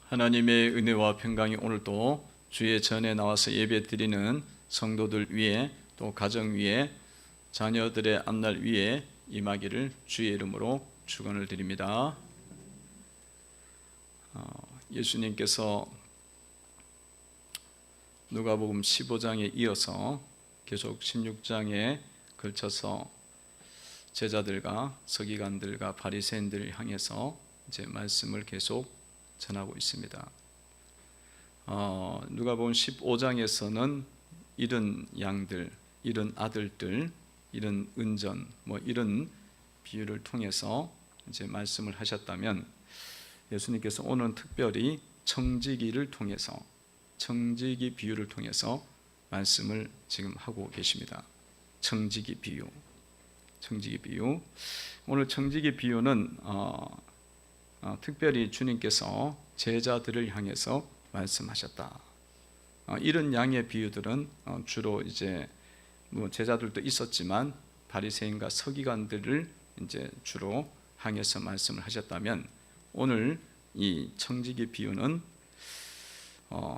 하나님의 은혜와 평강이 오늘도 주의 전에 나와서 예배 드리는 성도들 위에, 또 가정 위에, 자녀들의 앞날 위에 임하기를 주의 이름으로 축원을 드립니다. 예수님께서 누가복음 15장에 이어서 계속 16장에 걸쳐서 제자들과 서기관들과 바리새인들을 향해서 이제 말씀을 계속 전하고 있습니다. 누가복음 15장에서는 이런 양들, 이런 아들들, 이런 은전, 이런 비유를 통해서 이제 말씀을 하셨다면, 예수님께서 오늘 특별히 청지기를 통해서, 청지기 비유를 통해서 말씀을 지금 하고 계십니다. 청지기 비유. 청지기 비유. 오늘 청지기 비유는 특별히 주님께서 제자들을 향해서 말씀하셨다. 이런 양의 비유들은 주로 이제 제자들도 있었지만 바리새인과 서기관들을 이제 주로 향해서 말씀을 하셨다면, 오늘 이 청지기 비유는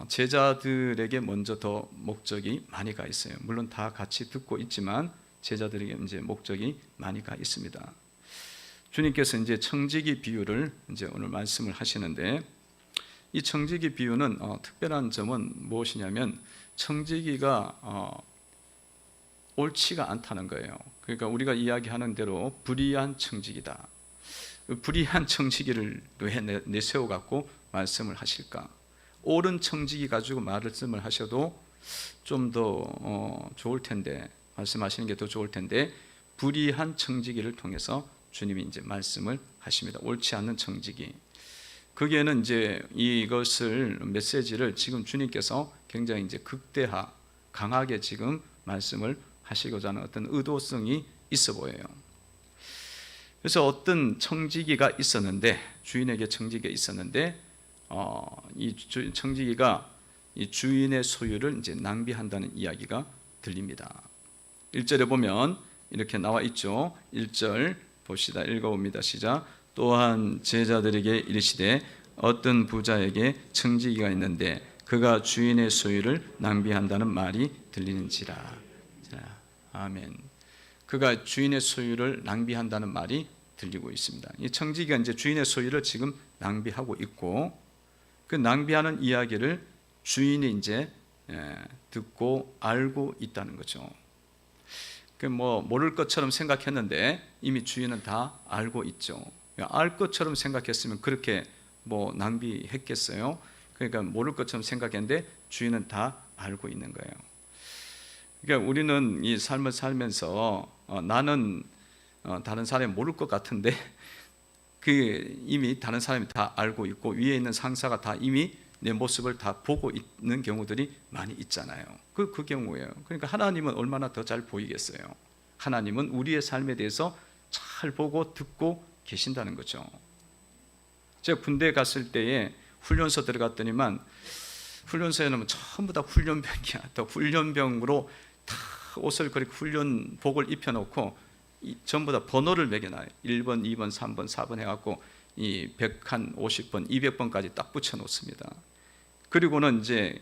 제자들에게 먼저 더 목적이 많이 가 있어요. 물론 다 같이 듣고 있지만 제자들에게 이제 목적이 많이 가 있습니다. 주님께서 이제 청지기 비유를 이제 오늘 말씀을 하시는데, 이 청지기 비유는 특별한 점은 무엇이냐면, 청지기가 옳지가 않다는 거예요. 그러니까 우리가 이야기하는 대로 불의한 청지기다. 불의한 청지기를 왜 내세워 갖고 말씀을 하실까? 옳은 청지기 가지고 말씀을 하셔도 좀 더 좋을 텐데, 말씀하시는 게 더 좋을 텐데, 불의한 청지기를 통해서 주님이 이제 말씀을 하십니다. 옳지 않는 청지기. 거기에는 이제 이것을 메시지를 지금 주님께서 굉장히 이제 강하게 지금 말씀을 하시고자 하는 어떤 의도성이 있어 보여요. 그래서 어떤 청지기가 있었는데, 주인에게 청지기가 있었는데, 이 청지기가 이 주인의 소유를 이제 낭비한다는 이야기가 들립니다. 1절에 보면 이렇게 나와 있죠. 1절 봅시다. 읽어봅니다. 시작. 또한 제자들에게 이르시되 어떤 부자에게 청지기가 있는데 그가 주인의 소유를 낭비한다는 말이 들리는지라. 자, 아멘. 그가 주인의 소유를 낭비한다는 말이 들리고 있습니다. 이 청지기가 이제 주인의 소유를 지금 낭비하고 있고, 그 낭비하는 이야기를 주인이 이제 듣고 알고 있다는 거죠. 모를 것처럼 생각했는데 이미 주인은 다 알고 있죠. 알 것처럼 생각했으면 그렇게 낭비했겠어요? 그러니까 모를 것처럼 생각했는데 주인은 다 알고 있는 거예요. 그러니까 우리는 이 삶을 살면서 나는 다른 사람이 모를 것 같은데 이미 다른 사람이 다 알고 있고, 위에 있는 상사가 다 이미 내 모습을 다 보고 있는 경우들이 많이 있잖아요. 그 경우예요. 그러니까 하나님은 얼마나 더 잘 보이겠어요? 하나님은 우리의 삶에 대해서 잘 보고 듣고 계신다는 거죠. 제가 군대 갔을 때에 훈련소 들어갔더니만, 훈련소에는 전부 다 훈련병이야. 또 훈련병으로 다 옷을 그렇게 훈련복을 입혀놓고 전부 다 번호를 매겨놔요. 1번, 2번, 3번, 4번 해갖고 이 100한 50번, 200번까지 딱 붙여놓습니다. 그리고는 이제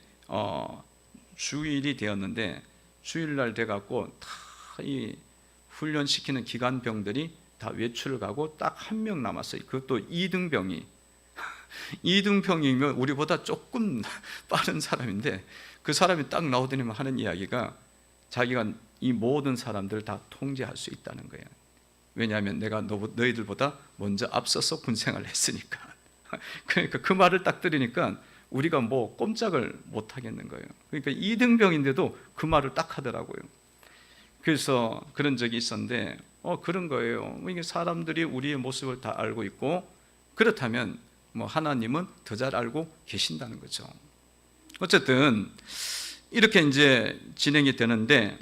주일이 되었는데, 주일날 돼갖고 다 이 훈련시키는 기관병들이 다 외출을 가고 딱 한 명 남았어요. 그것도 2등병이 2등병이면 우리보다 조금 빠른 사람인데, 그 사람이 딱 나오더니만 하는 이야기가 자기가 이 모든 사람들을 다 통제할 수 있다는 거예요. 왜냐하면 내가 너희들보다 먼저 앞서서 군생활을 했으니까. 그러니까 그 말을 딱 들으니까 우리가 꼼짝을 못 하겠는 거예요. 그러니까 2등병인데도 그 말을 딱 하더라고요. 그래서 그런 적이 있었는데, 그런 거예요. 이게 사람들이 우리의 모습을 다 알고 있고, 그렇다면 하나님은 더 잘 알고 계신다는 거죠. 어쨌든 이렇게 이제 진행이 되는데,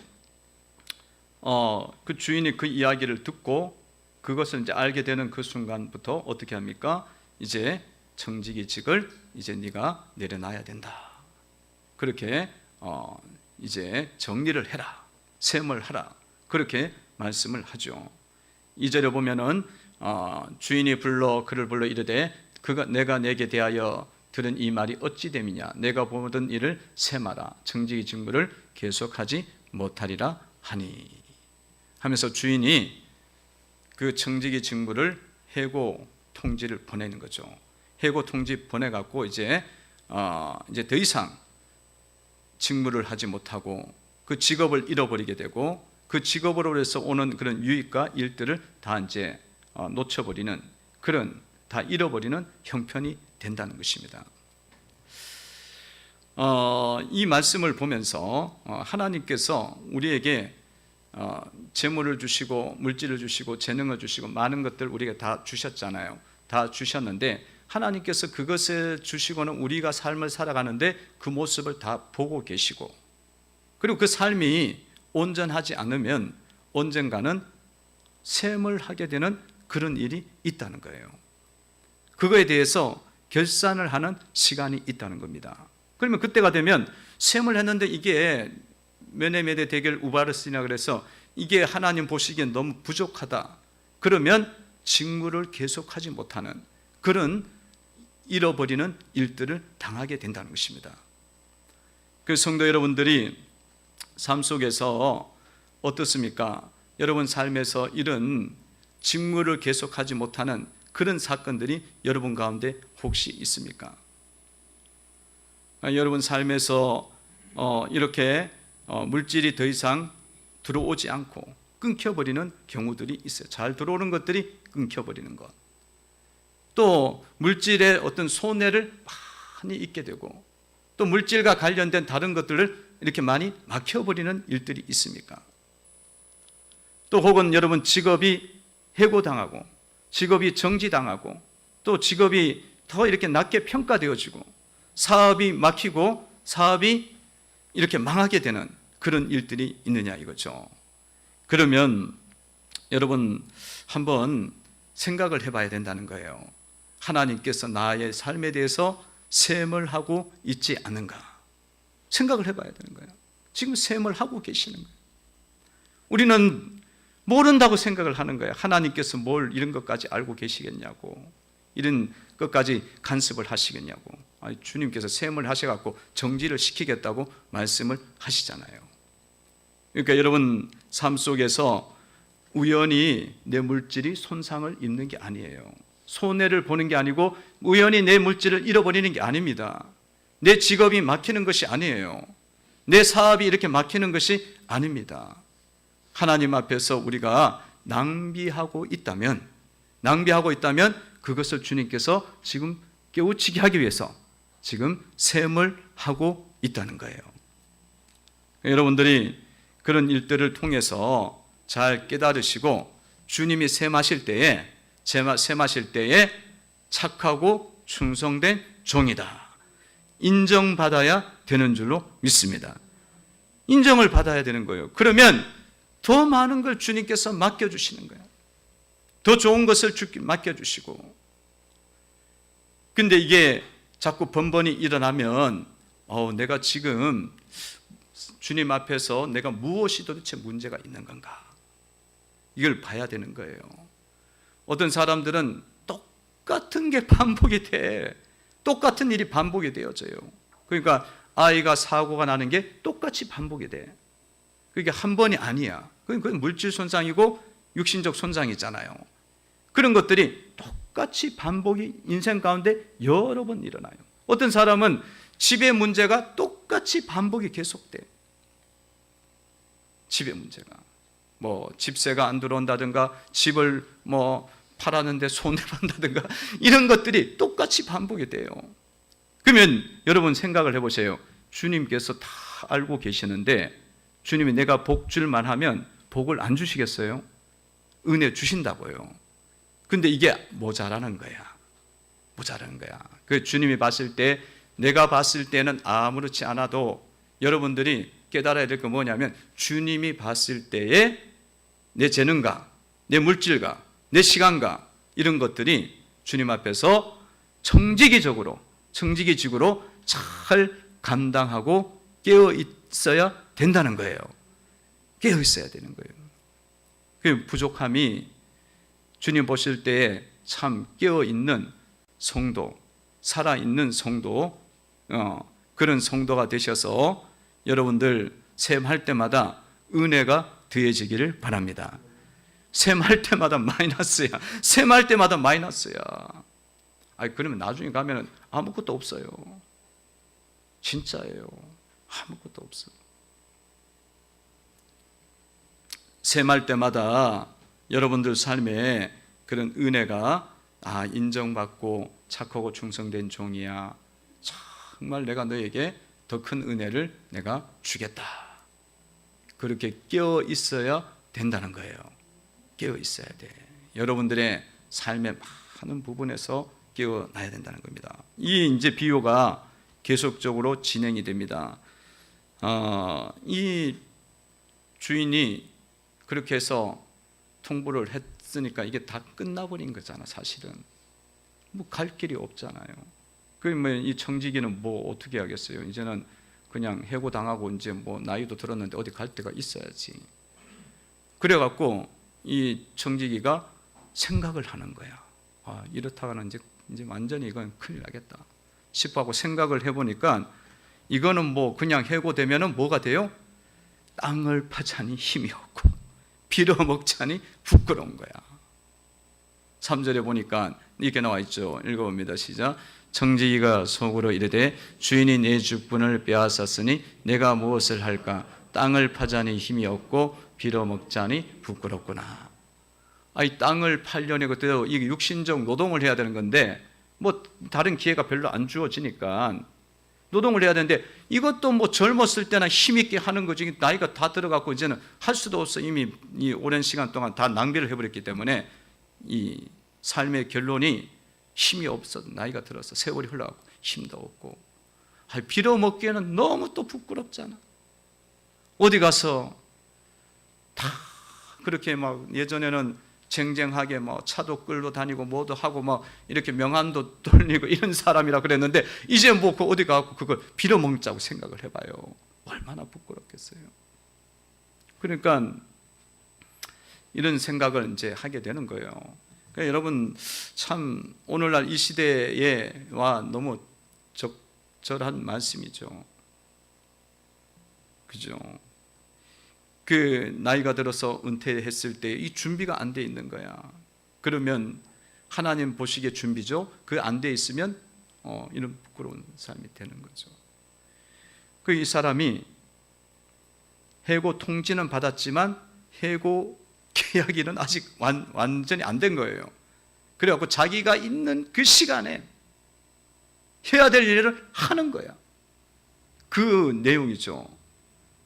그 주인이 그 이야기를 듣고 그것을 이제 알게 되는 그 순간부터 어떻게 합니까? 이제 청지기직을 이제 네가 내려놔야 된다. 그렇게 이제 정리를 해라, 셈을 하라, 그렇게 말씀을 하죠. 2절에 보면은 주인이 그를 불러 이르되 내가 내게 대하여 들은 이 말이 어찌 됨이냐. 내가 보던 일을 세마라. 청지기 직무를 계속하지 못하리라 하니. 하면서 주인이 그 청지기 직무를 해고 통지를 보내는 거죠. 해고 통지 보내갖고 이제 더 이상 직무를 하지 못하고 그 직업을 잃어버리게 되고, 그 직업으로 해서 오는 그런 유익과 일들을 다 이제 놓쳐버리는, 그런 다 잃어버리는 형편이 된다는 것입니다. 이 말씀을 보면서 하나님께서 우리에게 재물을 주시고 물질을 주시고 재능을 주시고 많은 것들 우리가 다 주셨잖아요. 다 주셨는데 하나님께서 그것을 주시고는 우리가 삶을 살아가는데 그 모습을 다 보고 계시고, 그리고 그 삶이 온전하지 않으면 언젠가는 셈을 하게 되는 그런 일이 있다는 거예요. 그거에 대해서 결산을 하는 시간이 있다는 겁니다. 그러면 그때가 되면 셈을 했는데 이게 메네메데 대결 우바르스나 그래서 이게 하나님 보시기엔 너무 부족하다. 그러면 직무를 계속하지 못하는 그런 잃어버리는 일들을 당하게 된다는 것입니다. 그 성도 여러분들이 삶 속에서 어떻습니까? 여러분 삶에서 이런 직무를 계속하지 못하는 그런 사건들이 여러분 가운데 혹시 있습니까? 여러분 삶에서 이렇게 물질이 더 이상 들어오지 않고 끊겨버리는 경우들이 있어요. 잘 들어오는 것들이 끊겨버리는 것. 또 물질의 어떤 손해를 많이 입게 되고, 또 물질과 관련된 다른 것들을 이렇게 많이 막혀버리는 일들이 있습니까? 또 혹은 여러분 직업이 해고당하고, 직업이 정지당하고, 또 직업이 더 이렇게 낮게 평가되어지고, 사업이 막히고 사업이 이렇게 망하게 되는 그런 일들이 있느냐 이거죠. 그러면 여러분 한번 생각을 해봐야 된다는 거예요. 하나님께서 나의 삶에 대해서 셈을 하고 있지 않는가? 생각을 해봐야 되는 거예요. 지금 셈을 하고 계시는 거예요. 우리는 모른다고 생각을 하는 거예요. 하나님께서 뭘 이런 것까지 알고 계시겠냐고, 이런 것까지 간섭을 하시겠냐고. 아니, 주님께서 셈을 하셔갖고 정지를 시키겠다고 말씀을 하시잖아요. 그러니까 여러분 삶 속에서 우연히 내 물질이 손상을 입는 게 아니에요. 손해를 보는 게 아니고 우연히 내 물질을 잃어버리는 게 아닙니다. 내 직업이 막히는 것이 아니에요. 내 사업이 이렇게 막히는 것이 아닙니다. 하나님 앞에서 우리가 낭비하고 있다면 그것을 주님께서 지금 깨우치게 하기 위해서 지금 셈을 하고 있다는 거예요. 여러분들이 그런 일들을 통해서 잘 깨달으시고 주님이 셈하실 때에 착하고 충성된 종이다, 인정받아야 되는 줄로 믿습니다. 인정을 받아야 되는 거예요. 그러면 더 많은 걸 주님께서 맡겨주시는 거예요. 더 좋은 것을 맡겨주시고. 근데 이게 자꾸 번번이 일어나면 내가 지금 주님 앞에서 내가 무엇이 도대체 문제가 있는 건가? 이걸 봐야 되는 거예요. 어떤 사람들은 똑같은 게 반복이 돼. 똑같은 일이 반복이 되어져요. 그러니까 아이가 사고가 나는 게 똑같이 반복이 돼. 그게 한 번이 아니야. 그건 물질 손상이고 육신적 손상이잖아요. 그런 것들이 똑같이 반복이 인생 가운데 여러 번 일어나요. 어떤 사람은 집의 문제가 똑같이 반복이 계속돼. 집의 문제가 집세가 안 들어온다든가, 집을 팔았는데 손해를 본다든가, 이런 것들이 똑같이 반복이 돼요. 그러면 여러분 생각을 해보세요. 주님께서 다 알고 계시는데 주님이 내가 복 줄만 하면 복을 안 주시겠어요? 은혜 주신다고요. 근데 이게 모자라는 거야. 그 주님이 봤을 때, 내가 봤을 때는 아무렇지 않아도 여러분들이 깨달아야 될 게 뭐냐면, 주님이 봤을 때에 내 재능과 내 물질과 내 시간과 이런 것들이 주님 앞에서 청지기적으로 잘 감당하고 깨어 있어야 된다는 거예요. 깨어 있어야 되는 거예요. 그 부족함이 주님 보실 때에 참 깨어 있는 성도, 살아있는 성도, 그런 성도가 되셔서 여러분들 셈할 때마다 은혜가 더해지기를 바랍니다. 셈할 때마다 마이너스야. 셈할 때마다 마이너스야. 그러면 나중에 가면 아무것도 없어요. 진짜예요. 아무것도 없어요. 셈할 때마다 여러분들 삶에 그런 은혜가 인정받고 착하고 충성된 종이야. 정말 내가 너에게 더 큰 은혜를 내가 주겠다. 그렇게 깨어 있어야 된다는 거예요. 깨어 있어야 돼. 여러분들의 삶의 많은 부분에서 깨어나야 된다는 겁니다. 이 이제 비유가 계속적으로 진행이 됩니다. 이 주인이 그렇게 해서 통보를 했으니까 이게 다 끝나버린 거잖아. 사실은 뭐 갈 길이 없잖아요. 이 청지기는 뭐 어떻게 하겠어요? 이제는 그냥 해고당하고 이제 뭐 나이도 들었는데 어디 갈 데가 있어야지. 그래갖고 이 청지기가 생각을 하는 거야. 이렇다가는 이제 완전히 이건 큰일 나겠다 싶어하고 생각을 해보니까 이거는 뭐 그냥 해고되면은 뭐가 돼요? 땅을 파자니 힘이 없고 빌어먹자니 부끄러운 거야. 3절에 보니까 이렇게 나와 있죠. 읽어봅니다. 시작. 청지기가 속으로 이르되 주인이 내 죽분을 빼앗았으니 내가 무엇을 할까? 땅을 파자니 힘이 없고 빌어먹자니 부끄럽구나. 이 땅을 팔려니 그때도 이게 육신적 노동을 해야 되는 건데 뭐 다른 기회가 별로 안 주어지니까 노동을 해야 되는데 이것도 뭐 젊었을 때나 힘있게 하는 거지 나이가 다 들어갔고 이제는 할 수도 없어. 이미 이 오랜 시간 동안 다 낭비를 해버렸기 때문에 이 삶의 결론이 힘이 없어. 나이가 들어서 세월이 흘러가고 힘도 없고 빌어먹기에는 너무 또 부끄럽잖아. 어디 가서 다 그렇게 막 예전에는 쟁쟁하게 뭐 차도 끌고 다니고 뭐도 하고 막 이렇게 명함도 돌리고 이런 사람이라 그랬는데 이제 뭐 어디 가고 그걸 빌어먹자고 생각을 해봐요. 얼마나 부끄럽겠어요. 그러니까 이런 생각을 이제 하게 되는 거예요. 그러니까 여러분 참 오늘날 이 시대에 와 너무 적절한 말씀이죠. 그죠? 그 나이가 들어서 은퇴했을 때 이 준비가 안 돼 있는 거야. 그러면 하나님 보시기에 준비죠. 그 안 돼 있으면 이런 부끄러운 삶이 되는 거죠. 이 사람이 해고 통지는 받았지만 해고 계약일은 아직 완전히 안 된 거예요. 그래갖고 자기가 있는 그 시간에 해야 될 일을 하는 거야. 그 내용이죠.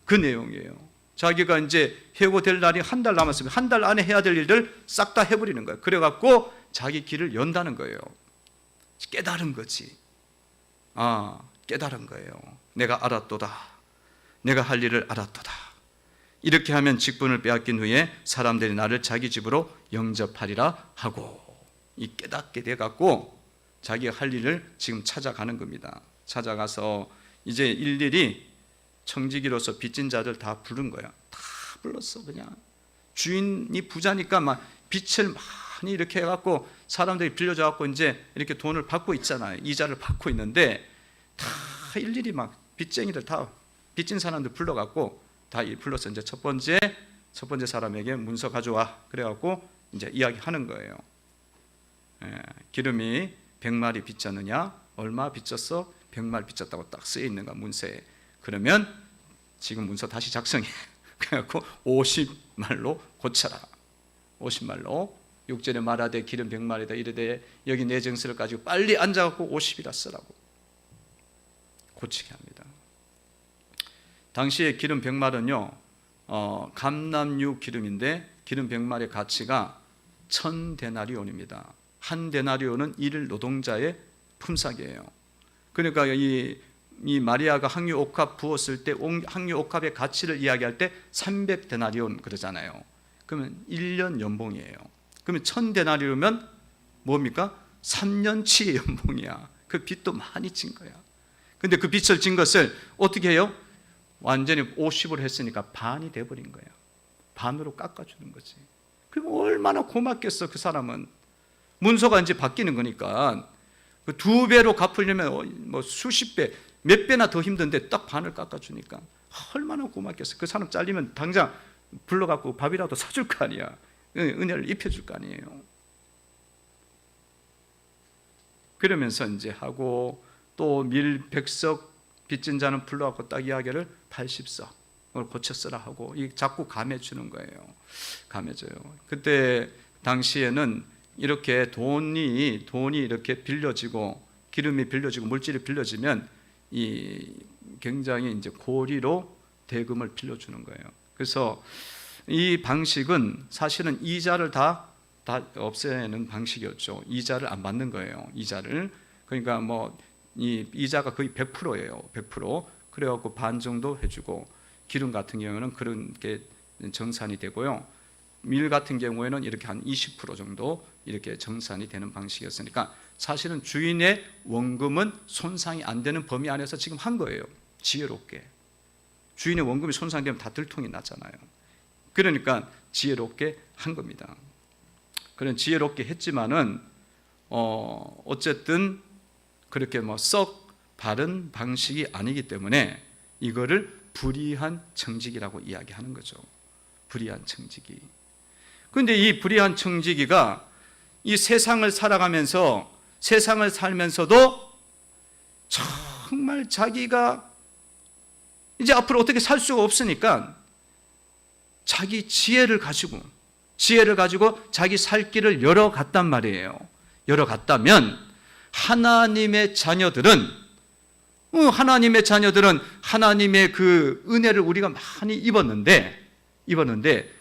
그 내용이에요. 자기가 이제 해고될 날이 한 달 남았으면 한 달 안에 해야 될 일들 싹 다 해버리는 거예요. 그래갖고 자기 길을 연다는 거예요. 깨달은 거지. 깨달은 거예요. 내가 알았도다. 내가 할 일을 알았도다. 이렇게 하면 직분을 빼앗긴 후에 사람들이 나를 자기 집으로 영접하리라 하고 이 깨닫게 돼갖고 자기가 할 일을 지금 찾아가는 겁니다. 찾아가서 이제 일일이 청지기로서 빚진 자들 다 부른 거야. 다 불렀어. 그냥 주인이 부자니까 막 빚을 많이 이렇게 해갖고 사람들이 빌려줘갖고 이제 이렇게 돈을 받고 있잖아요. 이자를 받고 있는데 다 일일이 막 빚쟁이들 다 빚진 사람들 불러갖고 다 불러서 이제 첫 번째 사람에게 문서 가져와. 그래갖고 이제 이야기하는 거예요. 기름이 100마리 빚졌느냐? 얼마 빚졌어? 100마리 빚졌다고 딱 쓰여 있는 거야 문서에. 그러면 지금 문서 다시 작성해. 그래갖고 50말로 고쳐라. 50말로 6절에 말하되 기름 100마리다 이르되 여기 내 증서를 가지고 빨리 앉아갖고 50이라 쓰라고 고치게 합니다. 당시에 기름 100말은요 감람유 기름인데 기름 100말의 가치가 1000데나리온입니다. 한 데나리온은 일 노동자의 품삯이에요. 그러니까 이 마리아가 항유 옥합 부었을 때 항유 옥합의 가치를 이야기할 때 300데나리온 그러잖아요. 그러면 1년 연봉이에요. 그러면 1000데나리온이면 뭡니까? 3년치의 연봉이야. 그 빚도 많이 진 거야. 근데 그 빚을 진 것을 어떻게 해요? 완전히 50으로 했으니까 반이 돼버린 거야. 반으로 깎아주는 거지. 그리고 얼마나 고맙겠어 그 사람은. 문서가 이제 바뀌는 거니까 그 2배로 갚으려면 뭐 수십 배, 몇 배나 더 힘든데 딱 반을 깎아주니까 얼마나 고맙겠어. 그 사람 잘리면 당장 불러갖고 밥이라도 사줄 거 아니야. 은혜를 입혀줄 거 아니에요. 그러면서 이제 하고, 또 밀백석 빚진 자는 불러갖고 딱 이야기를 80석 고쳐 쓰라 하고, 이 자꾸 감해주는 거예요. 감해줘요. 그때 당시에는 이렇게 돈이 이렇게 빌려지고, 기름이 빌려지고, 물질이 빌려지면 이 굉장히 이제 고리로 대금을 빌려주는 거예요. 그래서 이 방식은 사실은 이자를 다 없애는 방식이었죠. 이자를 안 받는 거예요. 이자를. 그러니까 뭐 이 이자가 거의 100%예요. 100%. 그래갖고 반 정도 해주고, 기름 같은 경우는 그런 게 정산이 되고요. 밀 같은 경우에는 이렇게 한 20% 정도 이렇게 정산이 되는 방식이었으니까 사실은 주인의 원금은 손상이 안 되는 범위 안에서 지금 한 거예요. 지혜롭게. 주인의 원금이 손상되면 다 들통이 나잖아요. 그러니까 지혜롭게 한 겁니다. 그런 지혜롭게 했지만은 어쨌든 그렇게 뭐 썩 바른 방식이 아니기 때문에 이거를 불의한 청지기라고 이야기하는 거죠. 불의한 청지기. 그런데 이 불의한 청지기가 이 세상을 살아가면서, 세상을 살면서도 정말 자기가 이제 앞으로 어떻게 살 수가 없으니까 자기 지혜를 가지고 자기 살 길을 열어갔단 말이에요. 열어갔다면 하나님의 자녀들은 하나님의 그 은혜를 우리가 많이 입었는데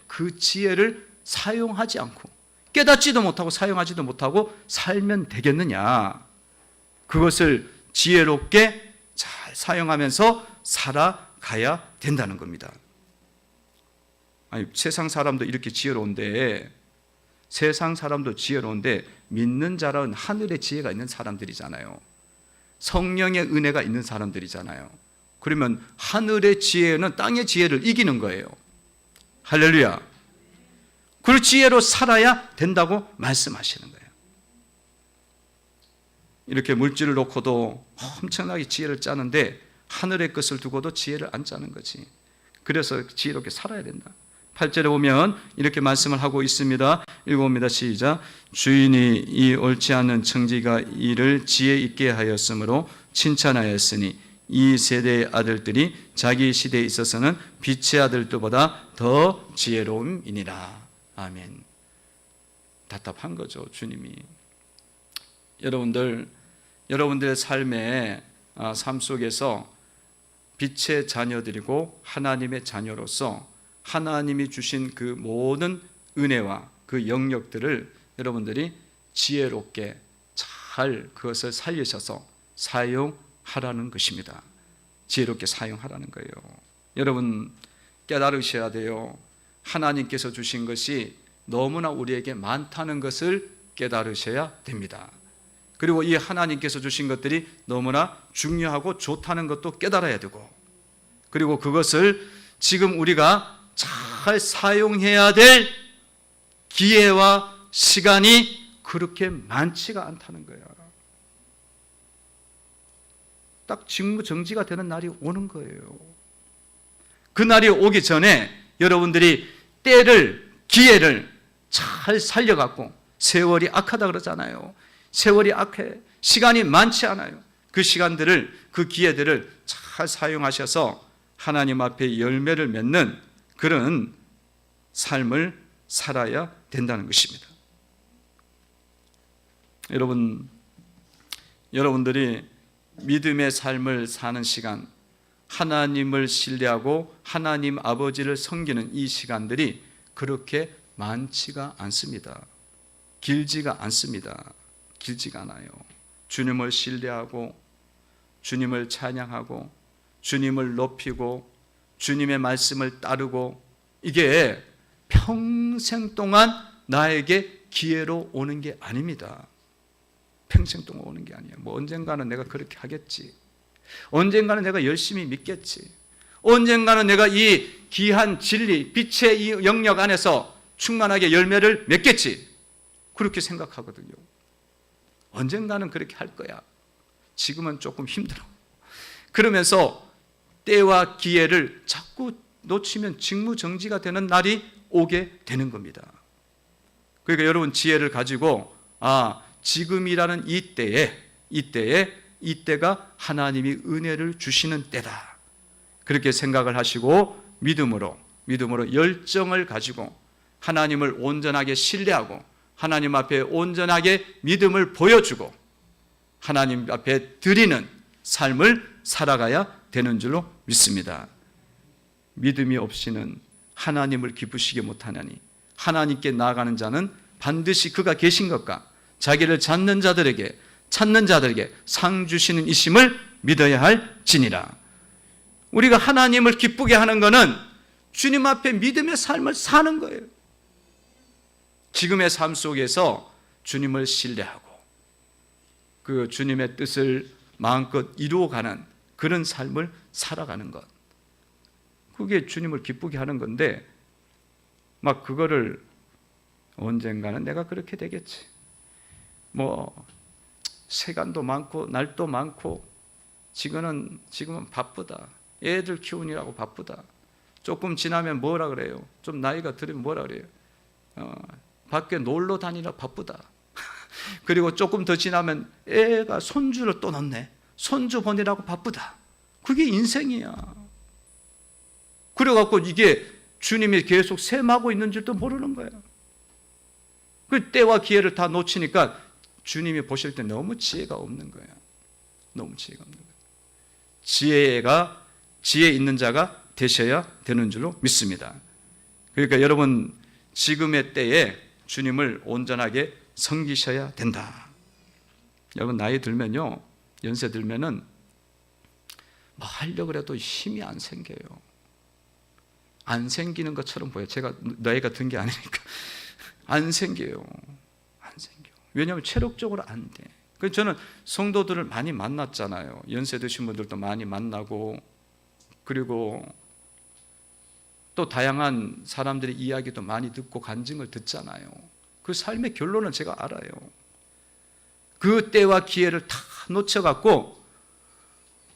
그 지혜를 사용하지 않고, 깨닫지도 못하고 사용하지도 못하고 살면 되겠느냐. 그것을 지혜롭게 잘 사용하면서 살아가야 된다는 겁니다. 아니, 세상 사람도 이렇게 지혜로운데, 믿는 자라는 하늘의 지혜가 있는 사람들이잖아요. 성령의 은혜가 있는 사람들이잖아요. 그러면 하늘의 지혜는 땅의 지혜를 이기는 거예요. 할렐루야. 그 지혜로 살아야 된다고 말씀하시는 거예요. 이렇게 물질을 놓고도 엄청나게 지혜를 짜는데 하늘의 것을 두고도 지혜를 안 짜는 거지. 그래서 지혜롭게 살아야 된다. 8절에 보면 이렇게 말씀을 하고 있습니다. 읽어봅니다. 시작. 주인이 이 옳지 않은 청지기가 이를 지혜 있게 하였으므로 칭찬하였으니 이 세대의 아들들이 자기 시대에 있어서는 빛의 아들들보다 더 지혜로움이니라. 아멘. 답답한 거죠, 주님이. 여러분들의 삶의 삶 속에서 빛의 자녀들이고 하나님의 자녀로서 하나님이 주신 그 모든 은혜와 그 영역들을 여러분들이 지혜롭게 잘 그것을 살리셔서 사용하라는 것입니다. 지혜롭게 사용하라는 거예요. 여러분 깨달으셔야 돼요. 하나님께서 주신 것이 너무나 우리에게 많다는 것을 깨달으셔야 됩니다. 그리고 이 하나님께서 주신 것들이 너무나 중요하고 좋다는 것도 깨달아야 되고, 그리고 그것을 지금 우리가 잘 사용해야 될 기회와 시간이 그렇게 많지가 않다는 거예요. 딱 정지가 되는 날이 오는 거예요. 그 날이 오기 전에 여러분들이 기회를 잘 살려갖고, 세월이 악하다 그러잖아요. 세월이 악해. 시간이 많지 않아요. 그 시간들을, 그 기회들을 잘 사용하셔서 하나님 앞에 열매를 맺는 그런 삶을 살아야 된다는 것입니다. 여러분들이 믿음의 삶을 사는 시간, 하나님을 신뢰하고 하나님 아버지를 섬기는 이 시간들이 그렇게 많지가 않습니다. 길지가 않습니다. 길지가 않아요. 주님을 신뢰하고 주님을 찬양하고 주님을 높이고 주님의 말씀을 따르고, 이게 평생 동안 나에게 기회로 오는 게 아닙니다. 평생 동안 오는 게 아니에요. 뭐 언젠가는 내가 그렇게 하겠지. 언젠가는 내가 열심히 믿겠지. 언젠가는 내가 이 귀한 진리, 빛의 이 영역 안에서 충만하게 열매를 맺겠지. 그렇게 생각하거든요. 언젠가는 그렇게 할 거야. 지금은 조금 힘들어. 그러면서 때와 기회를 자꾸 놓치면 직무정지가 되는 날이 오게 되는 겁니다. 그러니까 여러분 지혜를 가지고 지금이라는 이때가 하나님이 은혜를 주시는 때다. 그렇게 생각을 하시고 믿음으로 열정을 가지고 하나님을 온전하게 신뢰하고 하나님 앞에 온전하게 믿음을 보여주고 하나님 앞에 드리는 삶을 살아가야 되는 줄로 믿습니다. 믿음이 없이는 하나님을 기쁘시게 못하나니 하나님께 나아가는 자는 반드시 그가 계신 것과 자기를 찾는 자들에게 상 주시는 이심을 믿어야 할지니라. 우리가 하나님을 기쁘게 하는 것은 주님 앞에 믿음의 삶을 사는 거예요. 지금의 삶 속에서 주님을 신뢰하고 그 주님의 뜻을 마음껏 이루어가는 그런 삶을 살아가는 것, 그게 주님을 기쁘게 하는 건데, 막 그거를 언젠가는 내가 그렇게 되겠지, 세간도 많고 날도 많고 지금은 바쁘다, 애들 키우느라고 바쁘다, 조금 지나면 뭐라 그래요, 좀 나이가 들으면 뭐라 그래요, 밖에 놀러 다니라 바쁘다. 그리고 조금 더 지나면 애가 손주를 또 낳네, 손주 보내라고 바쁘다. 그게 인생이야. 그래갖고 이게 주님이 계속 셈하고 있는 줄도 모르는 거야. 그 때와 기회를 다 놓치니까 주님이 보실 때 너무 지혜가 없는 거야. 너무 지혜가 없는 거야. 지혜 있는 자가 되셔야 되는 줄로 믿습니다. 그러니까 여러분 지금의 때에 주님을 온전하게 섬기셔야 된다. 여러분 나이 들면요, 연세 들면은 하려고 해도 힘이 안 생겨요. 안 생기는 것처럼 보여요. 제가 나이가 든 게 아니니까. 안 생겨요. 안 생겨. 왜냐하면 체력적으로 안 돼. 그래서 저는 성도들을 많이 만났잖아요. 연세 드신 분들도 많이 만나고, 그리고 또 다양한 사람들의 이야기도 많이 듣고 간증을 듣잖아요. 그 삶의 결론은 제가 알아요. 그 때와 기회를 다 놓쳐갖고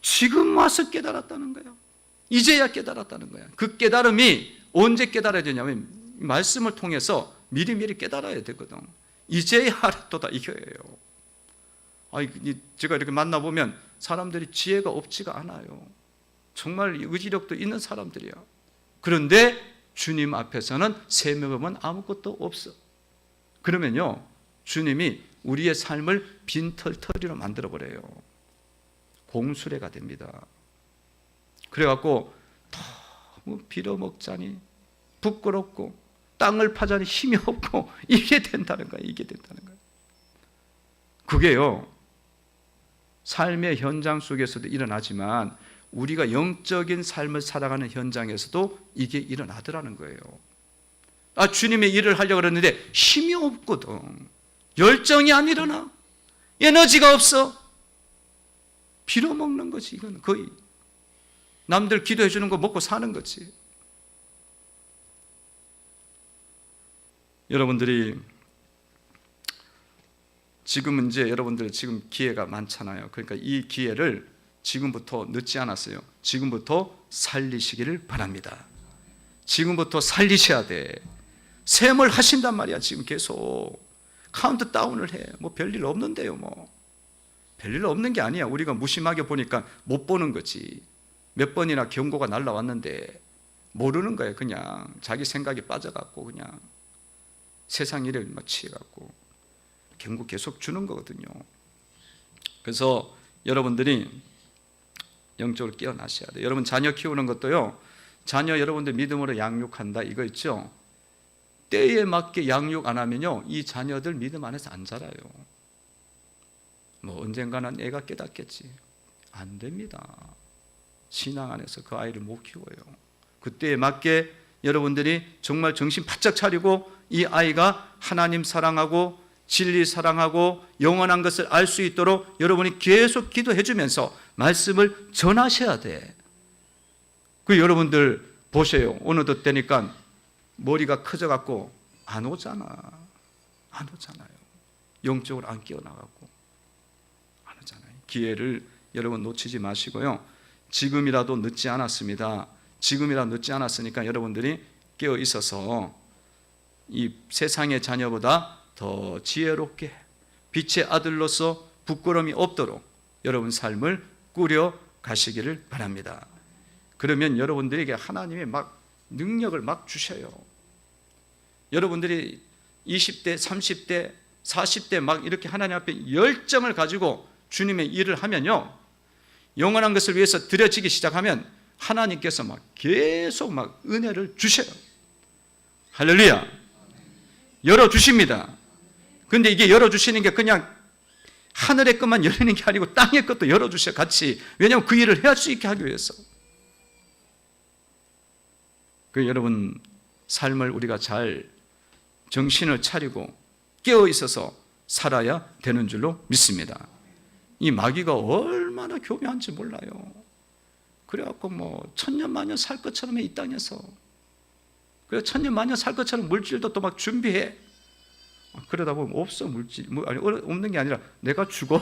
지금 와서 깨달았다는 거예요. 이제야 깨달았다는 거예요. 그 깨달음이 언제 깨달아야 되냐면 말씀을 통해서 미리미리 깨달아야 되거든. 이제야 알았도다 이거예요. 제가 이렇게 만나보면 사람들이 지혜가 없지가 않아요. 정말 의지력도 있는 사람들이야. 그런데 주님 앞에서는 세명은 아무것도 없어. 그러면요, 주님이 우리의 삶을 빈털터리로 만들어버려요. 공수레가 됩니다. 그래갖고 너무 빌어먹자니 부끄럽고 땅을 파자니 힘이 없고 이게 된다는 거예요. 이게 된다는 거예요. 그게요, 삶의 현장 속에서도 일어나지만 우리가 영적인 삶을 살아가는 현장에서도 이게 일어나더라는 거예요. 주님의 일을 하려고 그러는데 힘이 없거든. 열정이 안 일어나. 에너지가 없어. 빌어먹는 거지. 이건 거의 남들 기도해 주는 거 먹고 사는 거지. 여러분들이 지금은 이제 여러분들 지금 기회가 많잖아요. 그러니까 이 기회를 지금부터 늦지 않았어요. 지금부터 살리시기를 바랍니다. 지금부터 살리셔야 돼. 셈을 하신단 말이야. 지금 계속 카운트다운을 해. 별일 없는데요. 별일 없는 게 아니야. 우리가 무심하게 보니까 못 보는 거지. 몇 번이나 경고가 날라왔는데 모르는 거예요. 그냥 자기 생각에 빠져갖고 그냥 세상 일에 취해갖고 경고 계속 주는 거거든요. 그래서 여러분들이 영적으로 깨어나셔야 돼요. 여러분 자녀 키우는 것도요, 자녀 여러분들 믿음으로 양육한다 이거 있죠. 때에 맞게 양육 안 하면요, 이 자녀들 믿음 안에서 안 자라요. 언젠가는 애가 깨닫겠지. 안 됩니다. 신앙 안에서 그 아이를 못 키워요. 그때에 맞게 여러분들이 정말 정신 바짝 차리고 이 아이가 하나님 사랑하고 진리 사랑하고 영원한 것을 알 수 있도록 여러분이 계속 기도해 주면서 말씀을 전하셔야 돼. 여러분들 보세요. 어느덧 되니까 머리가 커져갖고 안 오잖아요. 영적으로 안 깨어나갖고 기회를 여러분 놓치지 마시고요. 지금이라도 늦지 않았습니다. 지금이라도 늦지 않았으니까 여러분들이 깨어 있어서 이 세상의 자녀보다 더 지혜롭게 빛의 아들로서 부끄러움이 없도록 여러분 삶을 꾸려 가시기를 바랍니다. 그러면 여러분들에게 하나님이 막 능력을 막 주셔요. 여러분들이 20대, 30대, 40대 막 이렇게 하나님 앞에 열정을 가지고 주님의 일을 하면요, 영원한 것을 위해서 드려지기 시작하면 하나님께서 막 계속 막 은혜를 주셔요. 할렐루야. 열어주십니다. 근데 이게 열어주시는 게 그냥 하늘의 것만 열리는 게 아니고 땅의 것도 열어주셔 같이. 왜냐하면 그 일을 할 수 있게 하기 위해서. 그 여러분 삶을 우리가 잘 정신을 차리고 깨어 있어서 살아야 되는 줄로 믿습니다. 이 마귀가 얼마나 교묘한지 몰라요. 그래갖고 뭐 천년만년 살 것처럼 해, 이 땅에서. 그래 천년만년 살 것처럼 물질도 또 막 준비해. 그러다 보면 없어, 물질. 아니, 없는 게 아니라 내가 죽어.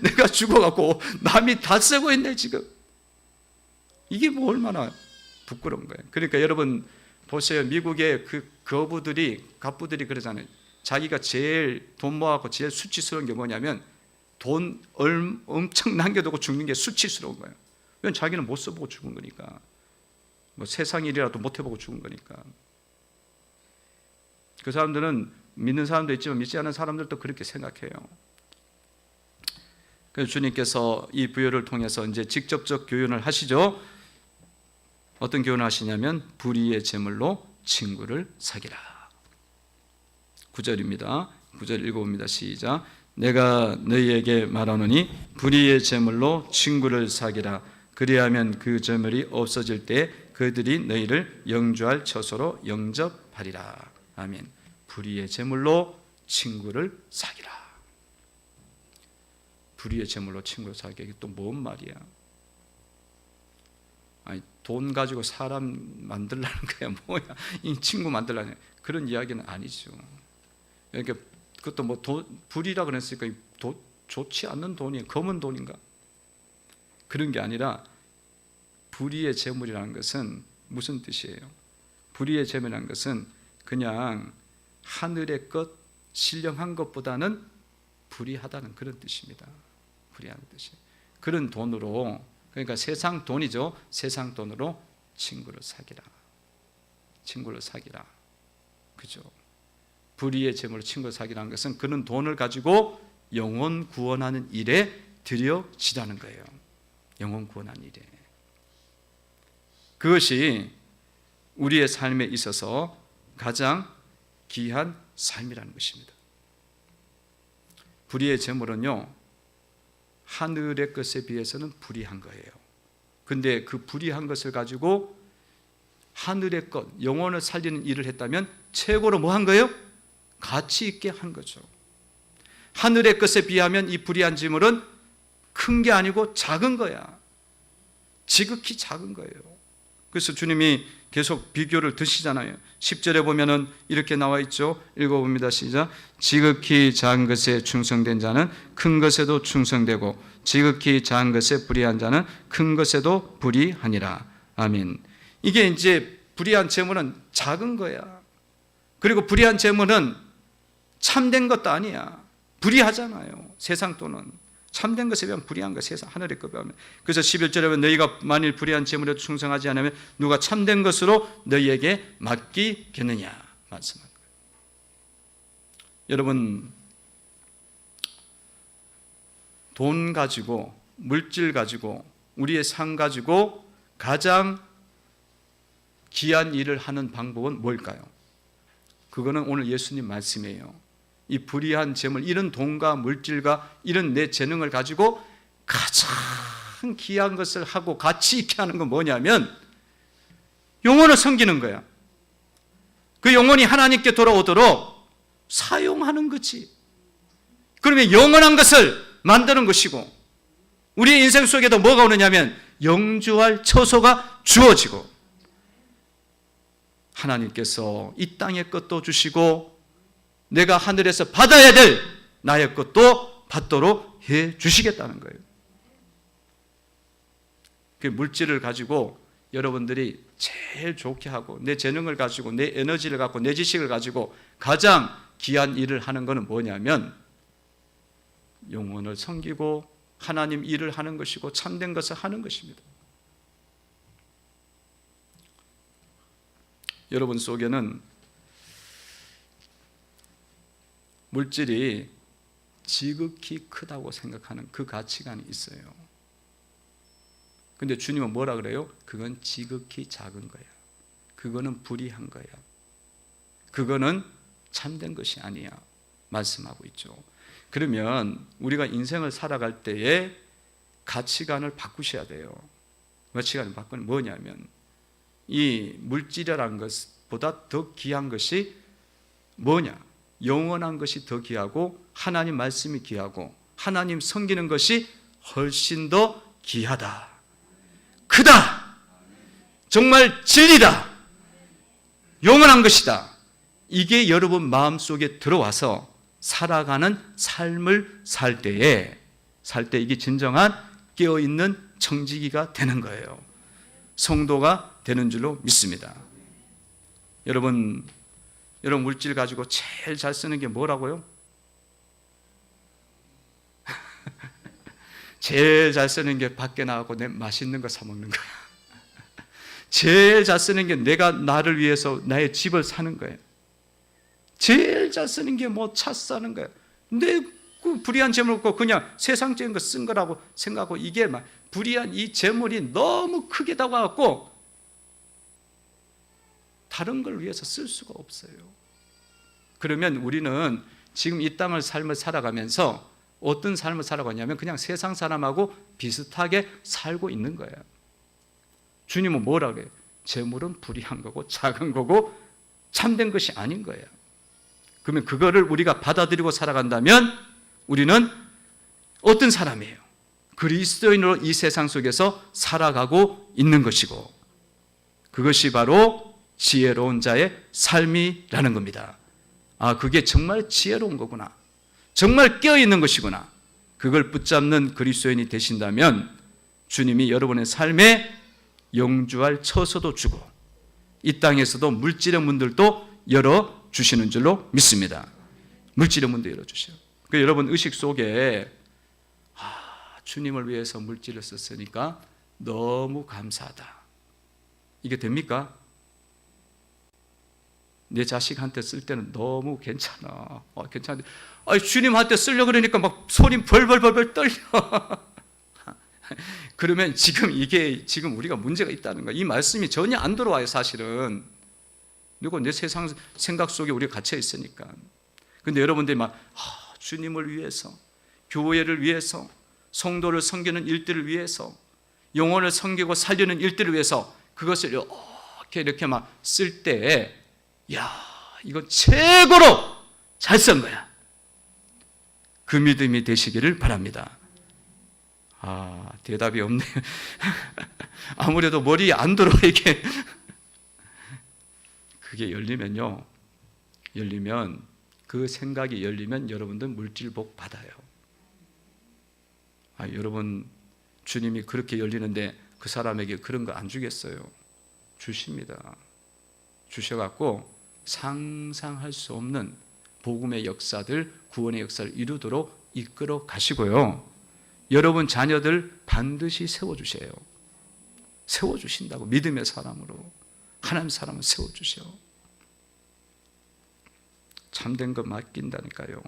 내가 죽어갖고 남이 다 쓰고 있네 지금. 이게 뭐 얼마나 부끄러운 거예요. 그러니까 여러분 보세요. 미국의 그 갑부들이 그러잖아요. 자기가 제일 돈 모아갖고 제일 수치스러운 게 뭐냐면 돈 엄청 남겨두고 죽는 게 수치스러운 거예요. 왜냐면 자기는 못 써보고 죽은 거니까. 뭐 세상 일이라도 못 해보고 죽은 거니까. 그 사람들은 믿는 사람도 있지만 믿지 않는 사람들도 그렇게 생각해요. 그래서 주님께서 이 부요를 통해서 이제 직접적 교훈을 하시죠. 어떤 교훈을 하시냐면 불의의 제물로 친구를 사귀라. 9절입니다. 9절 읽어봅니다. 시작. 내가 너희에게 말하노니 불의의 제물로 친구를 사귀라. 그리하면 그 제물이 없어질 때 그들이 너희를 영주할 처소로 영접하리라. 아멘. 불의의 제물로 친구를 사귀라. 불의의 제물로 친구를 사귀라. 이게 또 뭔 말이야? 아니, 돈 가지고 사람 만들라는 거야 뭐야? 이 친구 만들라는 그런 이야기는 아니죠. 그러니까 그것도 뭐 불이라 그랬으니까 좋지 않는 돈이 검은 돈인가? 그런 게 아니라 불의의 제물이라는 것은 무슨 뜻이에요? 불의의 제물이라는 것은 그냥 하늘의 것, 신령한 것보다는 불의하다는 그런 뜻입니다. 불의하는 뜻이. 그런 돈으로, 그러니까 세상 돈이죠. 세상 돈으로 친구를 사귀라. 친구를 사귀라. 그죠? 불의의 제물로 친구를 사귀라는 것은 그런 돈을 가지고 영혼 구원하는 일에 들여지라는 거예요. 영혼 구원하는 일에. 그것이 우리의 삶에 있어서 가장 귀한 삶이라는 것입니다. 불의의 제물은요, 하늘의 것에 비해서는 불의한 거예요. 근데 그 불의한 것을 가지고 하늘의 것, 영혼을 살리는 일을 했다면 최고로 뭐 한 거예요? 가치 있게 한 거죠. 하늘의 것에 비하면 이 불의한 제물은 큰 게 아니고 작은 거야. 지극히 작은 거예요. 그래서 주님이 계속 비교를 드시잖아요. 10절에 보면은 이렇게 나와 있죠. 읽어봅니다. 시작. 지극히 작은 것에 충성된 자는 큰 것에도 충성되고 지극히 작은 것에 불의한 자는 큰 것에도 불의하니라. 아멘. 이게 이제 불의한 제물은 작은 거야. 그리고 불의한 제물은 참된 것도 아니야. 불의하잖아요. 세상 돈은. 참된 것에 비하면 불의한 것, 세상 하늘의 것에 비하면. 그래서 11절에 보면 너희가 만일 불의한 제물에 충성하지 않으면 누가 참된 것으로 너희에게 맡기겠느냐 말씀합니다. 여러분, 돈 가지고, 물질 가지고, 우리의 삶 가지고 가장 귀한 일을 하는 방법은 뭘까요? 그거는 오늘 예수님 말씀이에요. 이 불의한 재물, 이런 돈과 물질과 이런 내 재능을 가지고 가장 귀한 것을 하고 가치 있게 하는 건 뭐냐면 영혼을 섬기는 거야. 그 영혼이 하나님께 돌아오도록 사용하는 거지. 그러면 영원한 것을 만드는 것이고 우리의 인생 속에도 뭐가 오느냐면 영주할 처소가 주어지고 하나님께서 이 땅의 것도 주시고 내가 하늘에서 받아야 될 나의 것도 받도록 해 주시겠다는 거예요. 그 물질을 가지고 여러분들이 제일 좋게 하고 내 재능을 가지고 내 에너지를 갖고 내 지식을 가지고 가장 귀한 일을 하는 것은 뭐냐면 영혼을 섬기고 하나님 일을 하는 것이고 참된 것을 하는 것입니다. 여러분 속에는 물질이 지극히 크다고 생각하는 그 가치관이 있어요. 근데 주님은 뭐라 그래요? 그건 지극히 작은 거야. 그거는 불의한 거야. 그거는 참된 것이 아니야. 말씀하고 있죠. 그러면 우리가 인생을 살아갈 때에 가치관을 바꾸셔야 돼요. 가치관을 바꾸는 뭐냐면 이 물질이라는 것보다 더 귀한 것이 뭐냐? 영원한 것이 더 귀하고 하나님 말씀이 귀하고 하나님 섬기는 것이 훨씬 더 귀하다. 크다. 정말 진리다. 영원한 것이다. 이게 여러분 마음속에 들어와서 살아가는 삶을 살 때 이게 진정한 깨어있는 청지기가 되는 거예요. 성도가 되는 줄로 믿습니다. 여러분 물질 가지고 제일 잘 쓰는 게 뭐라고요? 제일 잘 쓰는 게 밖에 나가고 내 맛있는 거 사 먹는 거야. 제일 잘 쓰는 게 내가 나를 위해서 나의 집을 사는 거예요. 제일 잘 쓰는 게 뭐 차 사는 거예요. 내 그 불의한 재물 없고 그냥 세상적인 거 쓴 거라고 생각하고 이게 막 불의한 이 재물이 너무 크게 다가왔고 다른 걸 위해서 쓸 수가 없어요. 그러면 우리는 지금 이 땅을 삶을 살아가면서 어떤 삶을 살아가냐면 그냥 세상 사람하고 비슷하게 살고 있는 거예요. 주님은 뭐라 그래요? 재물은 불의한 거고 작은 거고 참된 것이 아닌 거예요. 그러면 그거를 우리가 받아들이고 살아간다면 우리는 어떤 사람이에요? 그리스도인으로 이 세상 속에서 살아가고 있는 것이고 그것이 바로 지혜로운 자의 삶이라는 겁니다. 아, 그게 정말 지혜로운 거구나. 정말 깨어있는 것이구나. 그걸 붙잡는 그리스도인이 되신다면 주님이 여러분의 삶에 영주할 처소도 주고 이 땅에서도 물질의 문들도 열어주시는 줄로 믿습니다. 물질의 문도 열어주셔요. 그 여러분 의식 속에 주님을 위해서 물질을 썼으니까 너무 감사하다. 이게 됩니까? 내 자식한테 쓸 때는 너무 괜찮아. 괜찮은데 주님한테 쓰려고 그러니까 막 손이 벌벌벌 떨려. 그러면 이게 지금 우리가 문제가 있다는 거야. 이 말씀이 전혀 안 들어와요, 사실은. 그리고 내 세상 생각 속에 우리가 갇혀 있으니까. 근데 여러분들이 막 주님을 위해서, 교회를 위해서, 성도를 섬기는 일들을 위해서, 영혼을 섬기고 살리는 일들을 위해서 그것을 이렇게 막 쓸 때, 야, 이건 최고로 잘 쓴 거야. 그 믿음이 되시기를 바랍니다. 대답이 없네. 아무래도 머리에 안 들어, 이게. 그게 열리면 그 생각이 열리면 여러분들 물질복 받아요. 여러분 주님이 그렇게 열리는데 그 사람에게 그런 거 안 주겠어요? 주십니다. 주셔갖고 상상할 수 없는 복음의 역사들, 구원의 역사를 이루도록 이끌어 가시고요. 여러분 자녀들 반드시 세워주세요. 세워주신다고. 믿음의 사람으로 하나님 사람을 세워주셔. 참된 것 맡긴다니까요.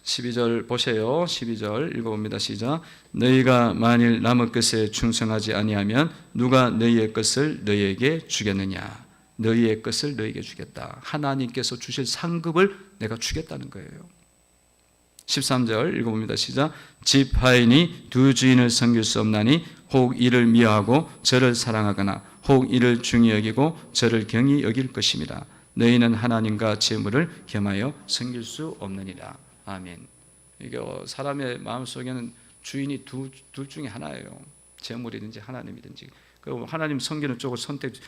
12절 보세요. 12절 읽어봅니다. 시작. 너희가 만일 남의 것에 충성하지 아니하면 누가 너희의 것을 너희에게 주겠느냐. 너희의 것을 너희에게 주겠다. 하나님께서 주실 상급을 내가 주겠다는 거예요. 13절 읽어봅니다. 시작. 집 하인이 두 주인을 섬길 수 없나니 혹 이를 미워하고 저를 사랑하거나 혹 이를 중히 여기고 저를 경히 여길 것입니다. 너희는 하나님과 재물을 겸하여 섬길 수 없느니라. 아멘. 이게 사람의 마음속에는 주인이 둘 중에 하나예요. 재물이든지 하나님이든지. 그리고 하나님 섬기는 쪽을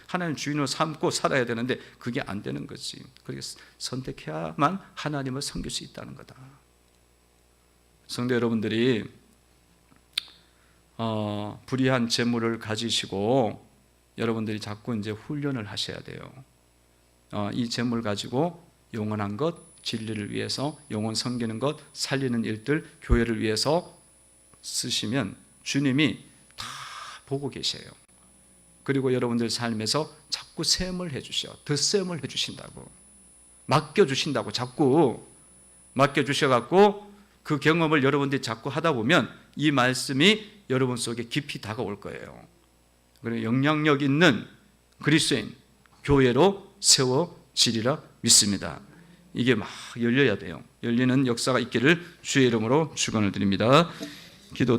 하나님 주인으로 삼고 살아야 되는데 그게 안 되는 거지. 그렇게 선택해야만 하나님을 섬길 수 있다는 거다. 성도 여러분들이 불의한 재물을 가지시고 여러분들이 자꾸 이제 훈련을 하셔야 돼요. 이 재물 가지고 영원한 것, 진리를 위해서 영혼 섬기는 것, 살리는 일들, 교회를 위해서 쓰시면 주님이 다 보고 계세요. 그리고 여러분들 삶에서 자꾸 셈을 해주셔. 덧셈을 해주신다고. 맡겨주신다고. 자꾸 맡겨주셔갖고 그 경험을 여러분들이 자꾸 하다 보면 이 말씀이 여러분 속에 깊이 다가올 거예요. 그리고 영향력 있는 그리스도인 교회로 세워지리라 믿습니다. 이게 막 열려야 돼요. 열리는 역사가 있기를 주의 이름으로 축원을 드립니다. 기도